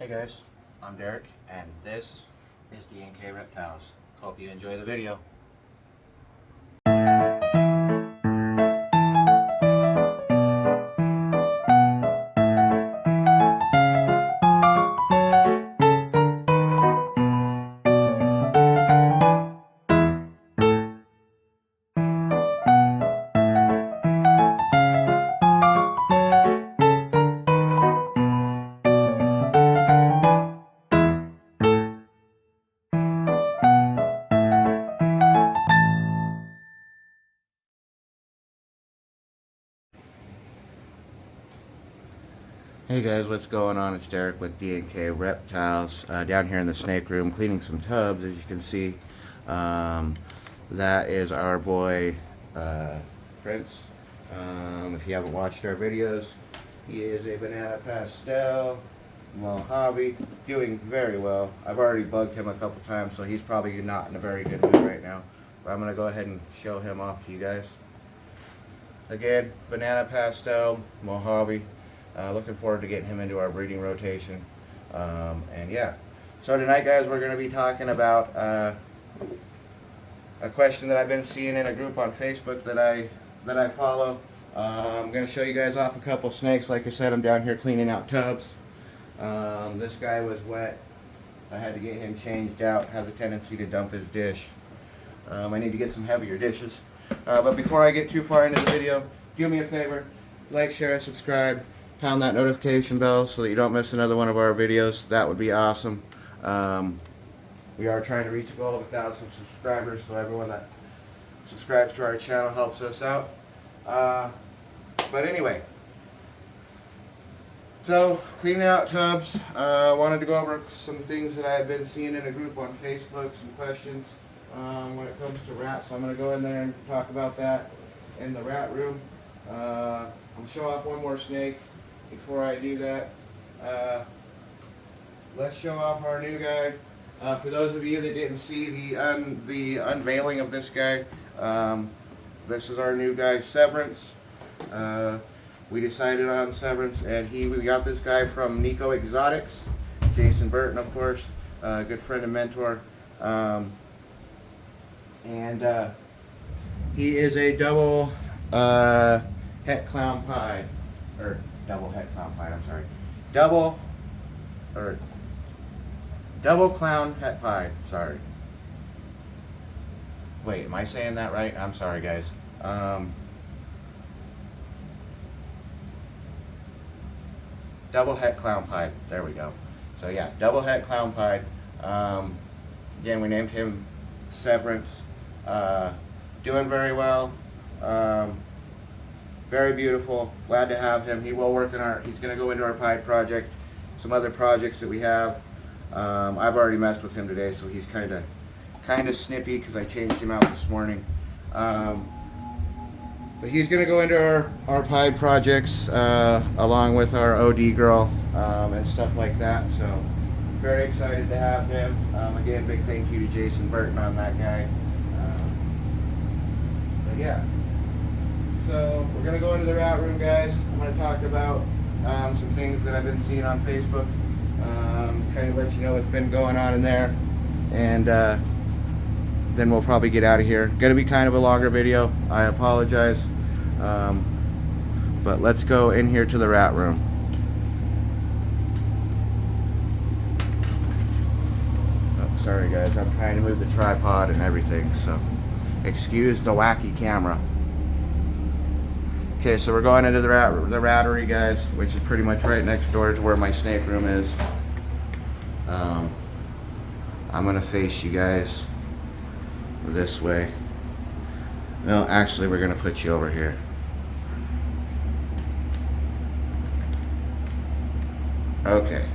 Hey guys, I'm Derek, and this is D&K Reptiles. Hope you enjoy the video. Hey guys, what's going on? It's Derek with D&K Reptiles. Down here in the snake room cleaning some tubs, as you can see. That is our boy Prince. If you haven't watched our videos, he is a banana pastel Mojave, doing very well. I've already bugged him a couple times, so he's probably not in a very good mood right now. But I'm going to go ahead and show him off to you guys. Again, banana pastel Mojave. Looking forward to getting him into our breeding rotation. And yeah, so tonight, guys, we're going to be talking about a question that I've been seeing in a group on Facebook that I follow. I'm going to show you guys off a couple snakes. Like I said, I'm down here cleaning out tubs. This guy was wet. I had to get him changed out. Has a tendency to dump his dish. I need to get some heavier dishes. But before I get too far into the video, do me a favor, like, share, and subscribe. Pound that notification bell so that you don't miss another one of our videos. That would be awesome. We are trying to reach a goal of 1,000 subscribers, so everyone that subscribes to our channel helps us out. But anyway, so cleaning out tubs. Wanted to go over some things that I've been seeing in a group on Facebook, some questions when it comes to rats. So I'm going to go in there and talk about that in the rat room. I'll show off one more snake. Before I do that, let's show off our new guy. For those of you that didn't see the unveiling of this guy, this is our new guy, Severance. We decided on Severance, and we got this guy from Nico Exotics, Jason Burton, of course, good friend and mentor. And he is a double het clown pied, or double het clown pied, I'm sorry. Double clown het pied, sorry. Wait, am I saying that right? I'm sorry, guys. Double het clown pied, there we go. So yeah, double het clown pied. Again, we named him Severance. Doing very well. Very beautiful. Glad to have him. He will work in he's going to go into our pied project, some other projects that we have. I've already messed with him today, so he's kind of snippy because I changed him out this morning. But he's going to go into our pied projects along with our OD girl and stuff like that. So very excited to have him. Again, big thank you to Jason Burton on that guy. But yeah. So we're going to go into the rat room, guys. I'm going to talk about some things that I've been seeing on Facebook. Kind of let you know what's been going on in there. And then we'll probably get out of here. Going to be kind of a longer video. I apologize. But let's go in here to the rat room. Oh, sorry, guys. I'm trying to move the tripod and everything. So excuse the wacky camera. Okay, so we're going into the rattery, guys, which is pretty much right next door to where my snake room is. I'm gonna face you guys this way. No, actually, we're gonna put you over here. Okay.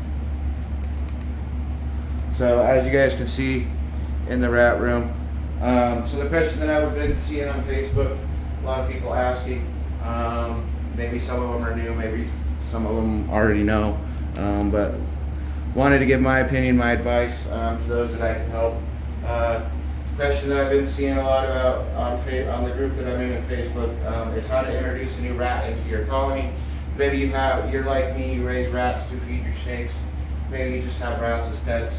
So as you guys can see in the rat room, so the question that I've been seeing on Facebook, a lot of people asking. Maybe some of them are new, maybe some of them already know, but wanted to give my opinion, my advice to those that I can help. Question that I've been seeing a lot about on the group that I'm in Facebook is how to introduce a new rat into your colony. Maybe you're like me, you raise rats to feed your snakes. maybe you just have rats as pets.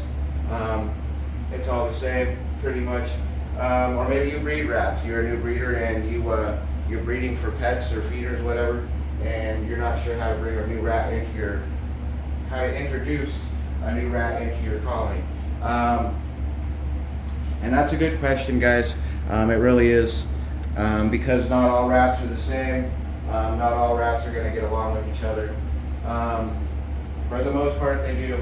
It's all the same, pretty much. Or maybe you breed rats. You're a new breeder and you're breeding for pets or feeders, whatever, and you're not sure how to bring a new rat into your, how to introduce a new rat into your colony. And that's a good question, guys. It really is, because not all rats are the same. Not all rats are going to get along with each other. For the most part, they do,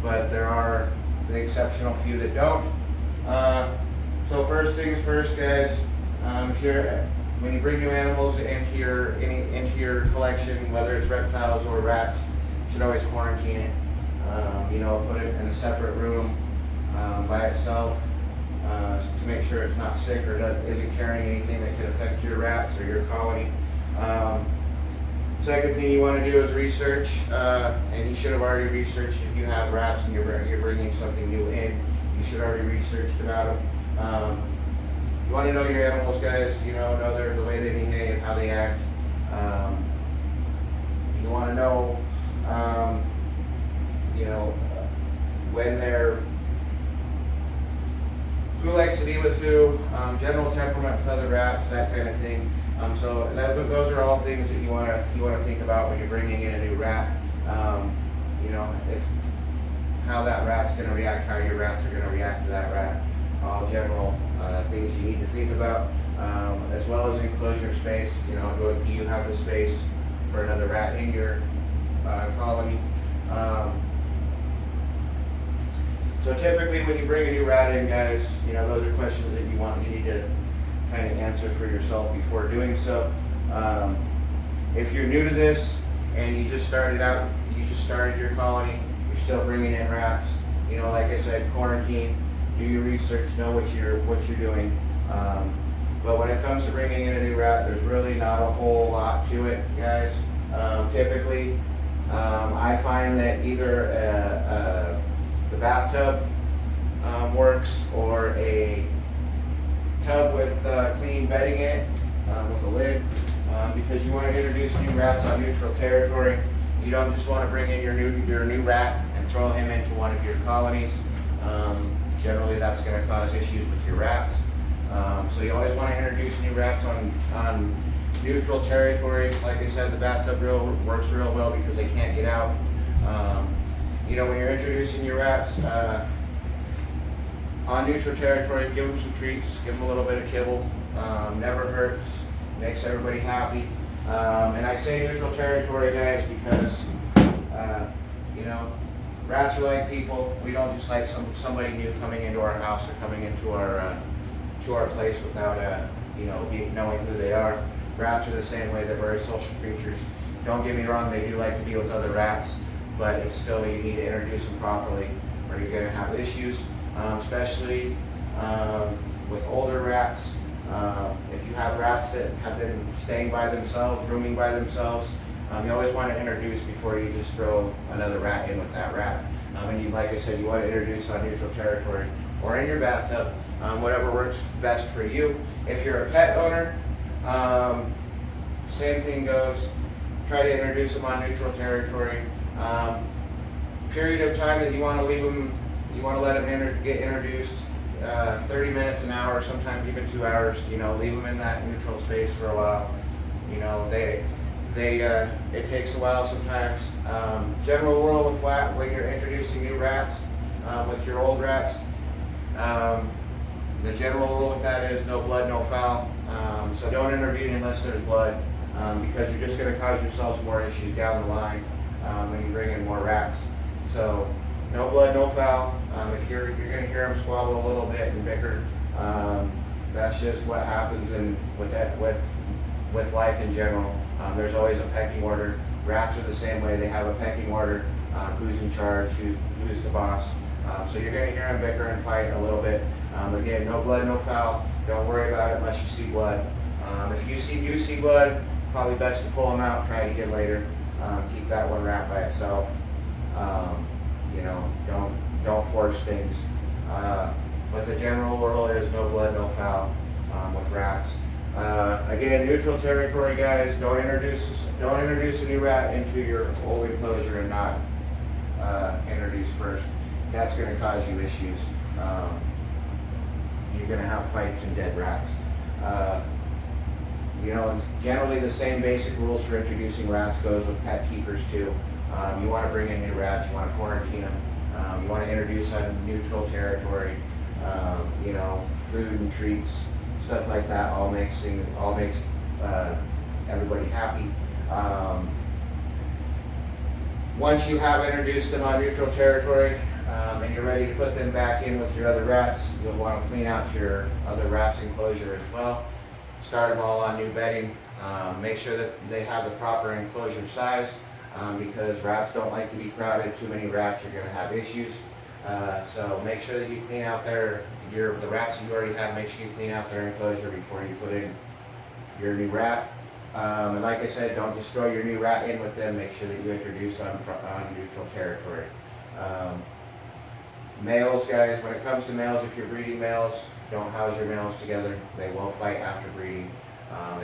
but there are the exceptional few that don't. So first things first, guys. When you bring new animals into your collection, whether it's reptiles or rats, you should always quarantine it. Put it in a separate room by itself to make sure it's not sick or isn't carrying anything that could affect your rats or your colony. Second thing you want to do is research, and you should have already researched if you have rats and you're bringing something new in. You should already researched about them. You want to know your animals, guys. Know the way they behave, how they act. You want to know, when they're, who likes to be with who, general temperament with other rats, that kind of thing. So those are all things that you want to think about when you're bringing in a new rat. If how that rat's going to react, how your rats are going to react to that rat. All general things you need to think about, as well as enclosure space. Do you have the space for another rat in your colony? So typically when you bring a new rat in, guys, those are questions that you need to kind of answer for yourself before doing so. If you're new to this and you just started your colony, you're still bringing in rats, like I said, quarantine, do your research, know what you're doing. But when it comes to bringing in a new rat, there's really not a whole lot to it, guys. Typically, I find that either the bathtub works, or a tub with clean bedding in it, with a lid, because you want to introduce new rats on neutral territory. You don't just want to bring in your new rat and throw him into one of your colonies. Generally, that's going to cause issues with your rats. So you always want to introduce new rats on neutral territory. Like I said, the bathtub works real well because they can't get out. When you're introducing your rats on neutral territory, give them some treats, give them a little bit of kibble. Never hurts, makes everybody happy. And I say neutral territory, guys, because rats are like people. We don't just like somebody new coming into our house or coming into our place without knowing who they are. Rats are the same way. They're very social creatures. Don't get me wrong, they do like to be with other rats, but it's still, you need to introduce them properly or you're going to have issues, especially with older rats. If you have rats that have been staying by themselves, rooming by themselves, you always want to introduce before you just throw another rat in with that rat. And like I said, you want to introduce on neutral territory or in your bathtub, whatever works best for you. If you're a pet owner, same thing goes. Try to introduce them on neutral territory. Period of time that you want to leave them, you want to let them get introduced, 30 minutes, an hour, sometimes even 2 hours. Leave them in that neutral space for a while. It takes a while sometimes. General rule with when you're introducing new rats, with your old rats, the general rule with that is no blood, no foul. So don't intervene unless there's blood, because you're just going to cause yourselves more issues down the line when you bring in more rats. So no blood, no foul. If you're going to hear them squabble a little bit and bicker, that's just what happens with life in general. There's always a pecking order. Rats are the same way. They have a pecking order. Who's in charge? Who's the boss? So you're going to hear them bicker and fight a little bit. Again, no blood, no foul. Don't worry about it unless you see blood. If you see blood, probably best to pull them out. Try it again later. Keep that one rat by itself. Don't force things. But the general rule is no blood, no foul with rats. Again, neutral territory, guys. Don't introduce a new rat into your old enclosure and introduced first, that's going to cause you issues. You're going to have fights and dead rats. You know, it's generally the same basic rules for introducing rats goes with pet keepers too. You want to bring in new rats, you want to quarantine them, you want to introduce on neutral territory. You know, food and treats, stuff like that, all makes everybody happy. Once you have introduced them on neutral territory and you're ready to put them back in with your other rats, you'll want to clean out your other rats enclosure as well. Start them all on new bedding. Make sure that they have the proper enclosure size because rats don't like to be crowded. Too many rats are going to have issues. So make sure that you clean out the rats you already have. Make sure you clean out their enclosure before you put in your new rat. And like I said, don't just throw your new rat in with them. Make sure that you introduce on neutral territory. Males, guys, when it comes to males, if you're breeding males, don't house your males together. They will fight after breeding.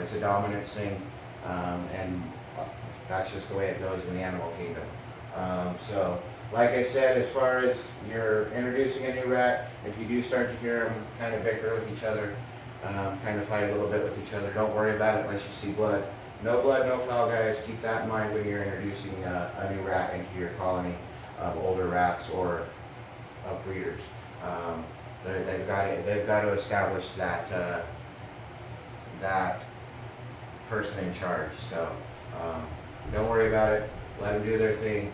It's a dominance thing, and that's just the way it goes in the animal kingdom. So, like I said, as far as you're introducing a new rat, if you do start to hear them kind of bicker with each other, kind of fight a little bit with each other, don't worry about it unless you see blood. No blood, no foul, guys. Keep that in mind when you're introducing a new rat into your colony of older rats or of breeders. They've got to establish that that person in charge. So don't worry about it. Let them do their thing.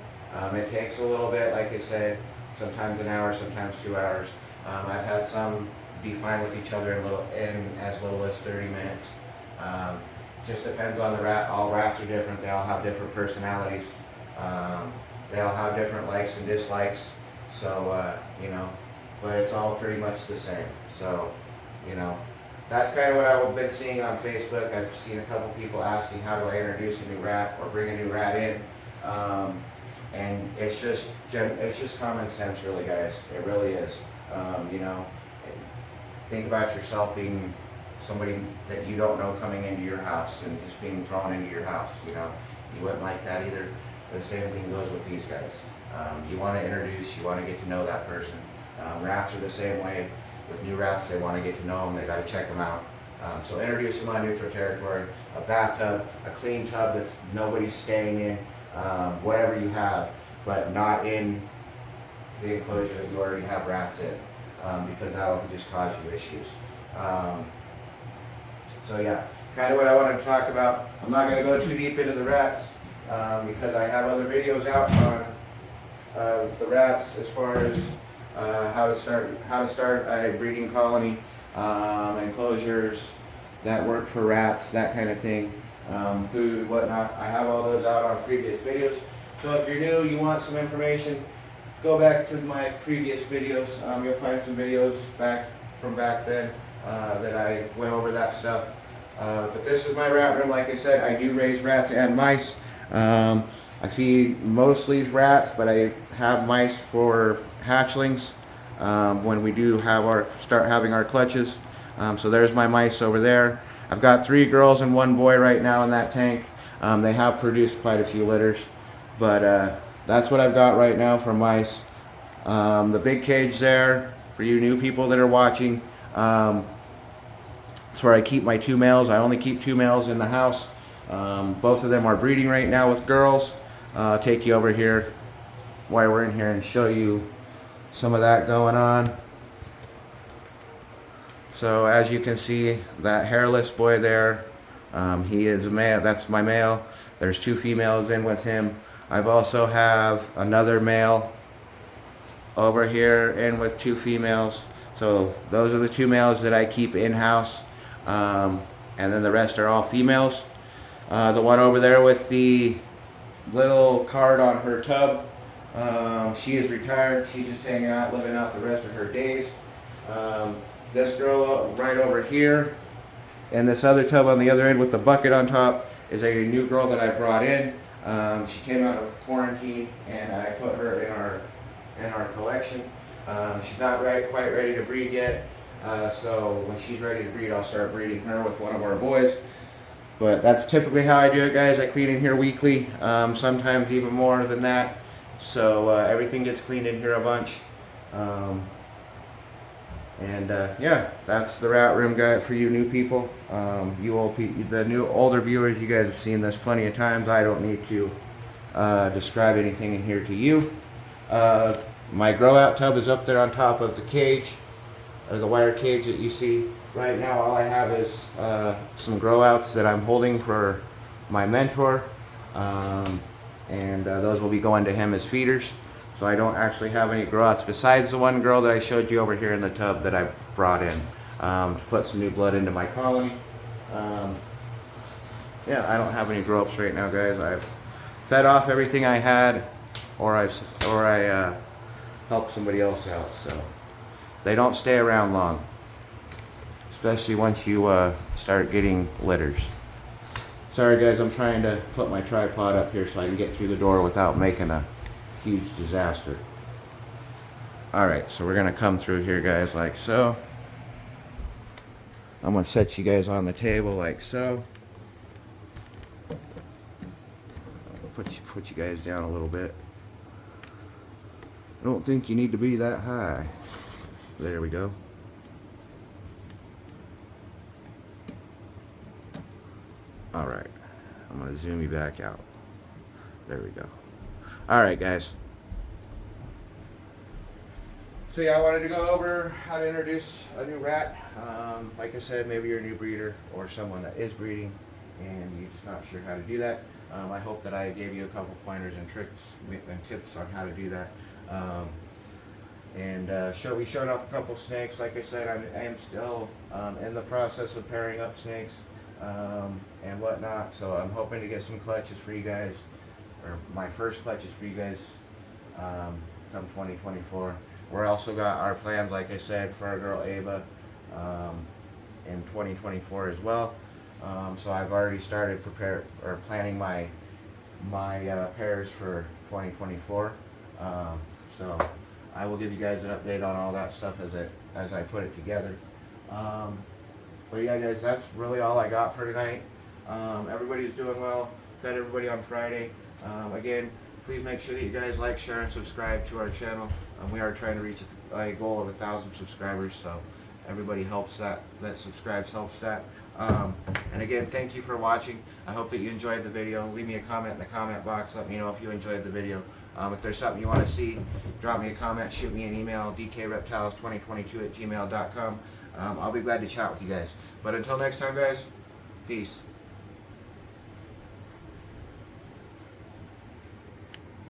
It takes a little bit, like I said, sometimes an hour, sometimes 2 hours. I've had some be fine with each other in as little as 30 minutes. Just depends on the rat. All rats are different. They all have different personalities. They all have different likes and dislikes. So, you know, but it's all pretty much the same. So, you know, that's kind of what I've been seeing on Facebook. I've seen a couple people asking, how do I introduce a new rat or bring a new rat in? And it's just common sense, really, guys. It really is. You know, think about yourself being somebody that you don't know coming into your house and just being thrown into your house. You know, you wouldn't like that either. The same thing goes with these guys. You want to introduce, you want to get to know that person. Rats are the same way. With new rats, they want to get to know them. They got to check them out. So introduce them on neutral territory. A bathtub, a clean tub that nobody's staying in, whatever you have, but not in the enclosure that you already have rats in, because that'll just cause you issues. So yeah, kind of what I wanted to talk about. I'm not going to go too deep into the rats because I have other videos out on the rats as far as how to start a breeding colony, enclosures that work for rats, that kind of thing, food, whatnot. I have all those out on previous videos. So if you're new, you want some information, go back to my previous videos. You'll find some videos from back then that I went over that stuff. But this is my rat room. Like I said, I do raise rats and mice. I feed mostly rats, but I have mice for hatchlings when we do start having our clutches. So there's my mice over there. I've got 3 girls and 1 boy right now in that tank. They have produced quite a few litters, but that's what I've got right now for mice. The big cage there, for you new people that are watching, that's where I keep my 2 males. I only keep 2 males in the house. Both of them are breeding right now with girls. I'll take you over here while we're in here and show you some of that going on. So as you can see, that hairless boy there, he is a male. That's my male. There's 2 females in with him. I've also have another male over here in with 2 females. So those are the 2 males that I keep in-house, and then the rest are all females. The one over there with the little card on her tub, she is retired. She's just hanging out, living out the rest of her days. This girl right over here, and this other tub on the other end with the bucket on top, is a new girl that I brought in. She came out of quarantine, and I put her in our collection. She's not quite ready to breed yet, so when she's ready to breed, I'll start breeding her with one of our boys. But that's typically how I do it, guys. I clean in here weekly, sometimes even more than that. So everything gets cleaned in here a bunch. Yeah, that's the rat room guide for you new people. The new older viewers, you guys have seen this plenty of times. I don't need to describe anything in here to you. My grow out tub is up there on top of the cage, or the wire cage that you see. Right now all I have is some grow outs that I'm holding for my mentor, and those will be going to him as feeders. So I don't actually have any grow outs besides the one girl that I showed you over here in the tub that I brought in to put some new blood into my colony. Yeah, I don't have any grow ups right now, guys. I've fed off everything I had, or I helped somebody else out. So they don't stay around long, especially once you start getting litters. Sorry guys, I'm trying to put my tripod up here so I can get through the door without making a huge disaster. Alright, so we're going to come through here, guys, like so. I'm going to set you guys on the table like so. Put you guys down a little bit. I don't think you need to be that high. There we go. Alright, I'm going to zoom you back out. There we go. Alright guys. So yeah, I wanted to go over how to introduce a new rat. Like I said, maybe you're a new breeder or someone that is breeding and you're just not sure how to do that. I hope that I gave you a couple pointers and tricks and tips on how to do that. We showed off a couple snakes. Like I said, I am still in the process of pairing up snakes and whatnot. So I'm hoping to get some clutches for you guys, or my first clutches for you guys come 2024. We're also got our plans, like I said, for our girl Ava in 2024 as well. So I've already started planning my pairs for 2024. So I will give you guys an update on all that stuff as I put it together. But yeah, guys, that's really all I got for tonight. Everybody's doing well. Fed everybody on Friday. Again, please make sure that you guys like, share, and subscribe to our channel. We are trying to reach a goal of 1,000 subscribers, so everybody helps that subscribes helps that. And again, thank you for watching. I hope that you enjoyed the video. Leave me a comment in the comment box. Let me know if you enjoyed the video. If there's something you want to see, drop me a comment, shoot me an email, dkreptiles2022@gmail.com. I'll be glad to chat with you guys. But until next time, guys, peace.